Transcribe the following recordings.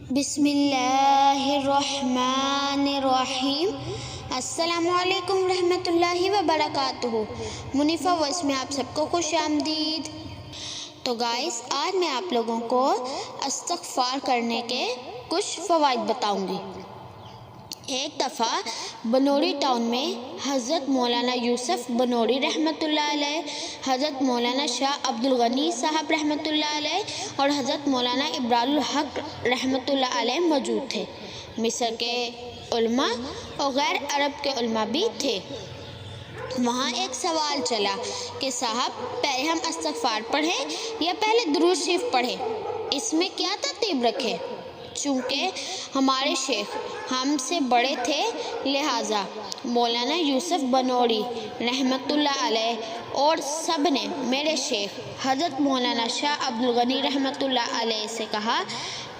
بسم اللہ الرحمن الرحیم۔ السلام علیکم ورحمۃ اللہ وبرکاتہ۔ منیفہ وائس میں آپ سب کو خوش آمدید۔ تو گائز، آج میں آپ لوگوں کو استغفار کرنے کے کچھ فوائد بتاؤں گی۔ ایک دفعہ بنوری ٹاؤن میں حضرت مولانا یوسف بنوری رحمۃ اللہ علیہ، حضرت مولانا شاہ عبد الغنی صاحب رحمۃ اللہ علیہ اور حضرت مولانا ابرار الحق رحمۃ اللہ علیہ موجود تھے۔ مصر کے علماء اور غیر عرب کے علماء بھی تھے۔ وہاں ایک سوال چلا کہ صاحب، پہلے ہم استغفار پڑھیں یا پہلے درود شریف پڑھیں؟ اس میں کیا ترتیب رکھیں؟ چونکہ ہمارے شیخ ہم سے بڑے تھے، لہٰذا مولانا یوسف بنوری رحمۃ اللہ علیہ اور سب نے میرے شیخ حضرت مولانا شاہ عبد الغنی رحمۃ اللہ علیہ سے کہا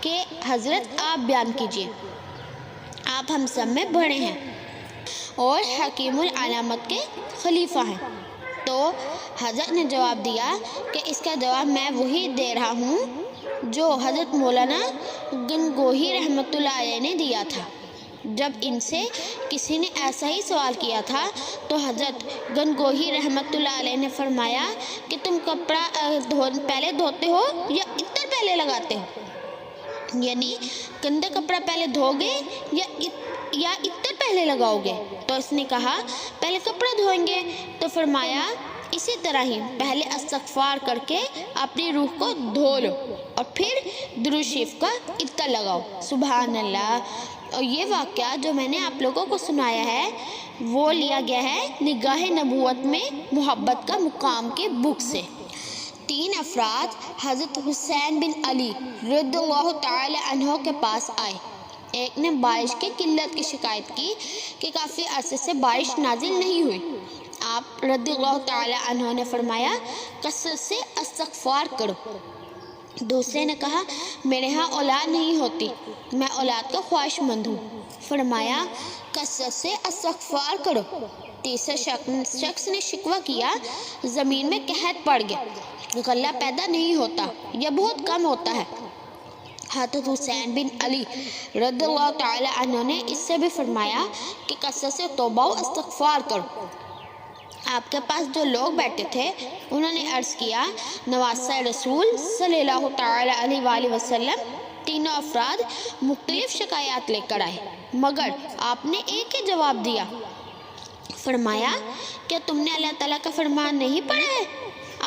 کہ حضرت آپ بیان کیجئے، آپ ہم سب میں بڑے ہیں اور حکیم العلامت کے خلیفہ ہیں۔ تو حضرت نے جواب دیا کہ اس کا جواب میں وہی دے رہا ہوں جو حضرت مولانا گنگوہی رحمۃ اللہ علیہ نے دیا تھا۔ جب ان سے کسی نے ایسا ہی سوال کیا تھا تو حضرت گنگوہی رحمۃ اللہ علیہ نے فرمایا کہ تم کپڑا پہلے دھوتے ہو یا عطر پہلے لگاتے ہو؟ یعنی گندا کپڑا پہلے دھو گے یا عطر پہلے لگاؤ گے؟ تو اس نے کہا پہلے کپڑا دھوئیں گے۔ تو فرمایا اسی طرح ہی پہلے استغفار کر کے اپنی روح کو دھو لو اور پھر درود شریف کا عطر لگاؤ۔ سبحان اللہ۔ اور یہ واقعہ جو میں نے آپ لوگوں کو سنایا ہے وہ لیا گیا ہے نگاہ نبوت میں محبت کا مقام کے بک سے۔ 3 افراد حضرت حسین بن علی رضی اللہ تعالی عنہ کے پاس آئے۔ ایک نے بارش کی قلت کی شکایت کی کہ کافی عرصے سے بارش نازل نہیں ہوئی۔ آپ رضی اللہ تعالی عنہ نے فرمایا کثرت سے استغفار کرو۔ دوسرے نے کہا میرے ہاں اولاد نہیں ہوتی، میں اولاد کا خواہش مند ہوں۔ فرمایا کثرت سے استغفار کرو۔ تیسرے شخص نے شکوہ کیا زمین میں قحط پڑ گیا، غلہ پیدا نہیں ہوتا یا بہت کم ہوتا ہے۔ حضرت حسین بن علی رضی اللہ تعالی عنہ نے اس سے بھی فرمایا کہ کثرت سے توبہ و استغفار کرو۔ آپ کے پاس جو لوگ بیٹھے تھے انہوں نے عرض کیا نواسہ رسول صلی اللہ تعالی علیہ وآلہ وسلم، تینوں افراد مختلف شکایات لے کر آئے مگر آپ نے ایک ہی جواب دیا۔ فرمایا کیا تم نے اللہ تعالیٰ کا فرمان نہیں پڑھا ہے؟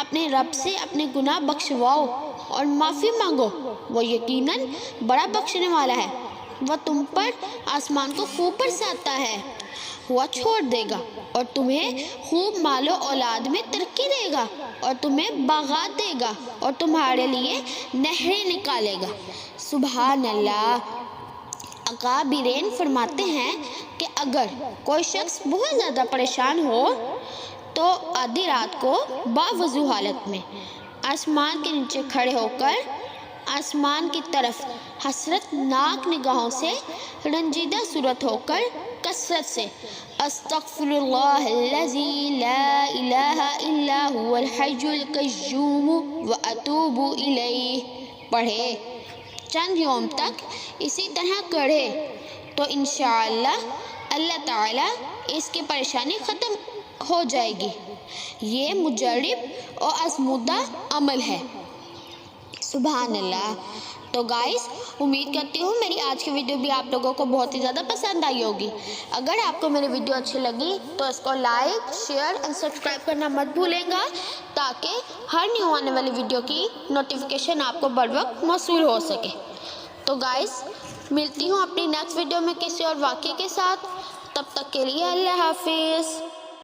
اپنے رب سے اپنے گناہ بخشواؤ اور معافی مانگو، وہ یقیناً بڑا بخشنے والا ہے۔ وہ تم پر آسمان کو خوب برساتا ہے، ہوا چھوڑ دے گا اور تمہیں خوب مال و اولاد میں ترقی دے گا اور تمہیں باغات دے گا اور تمہارے لیے نہریں نکالے گا۔ سبحان اللہ۔ اکابرین فرماتے ہیں کہ اگر کوئی شخص بہت زیادہ پریشان ہو تو آدھی رات کو باوضو حالت میں آسمان کے نیچے کھڑے ہو کر آسمان کی طرف حسرت ناک نگاہوں سے رنجیدہ صورت ہو کر کثرت سے استغفر اللہ الذی لا الہ الا هو الحی القیوم واتوب الیہ پڑھے۔ چند یوم تک اسی طرح کرے تو انشاءاللہ اللہ تعالیٰ اس کی پریشانی ختم ہو جائے گی۔ یہ مجرب اور آزمودہ عمل ہے۔ سبحان اللہ۔ تو گائز، امید کرتی ہوں میری آج کی ویڈیو بھی آپ لوگوں کو بہت ہی زیادہ پسند آئی ہوگی۔ اگر آپ کو میری ویڈیو اچھی لگی تو اس کو لائک، شیئر اور سبسکرائب کرنا مت بھولیں گا تاکہ ہر نیو آنے والی ویڈیو کی نوٹیفیکیشن آپ کو بر وقت موصول ہو سکے۔ تو گائز، ملتی ہوں اپنی نیکسٹ ویڈیو میں کسی اور واقعے کے ساتھ۔ تب تک کے لیے اللہ حافظ۔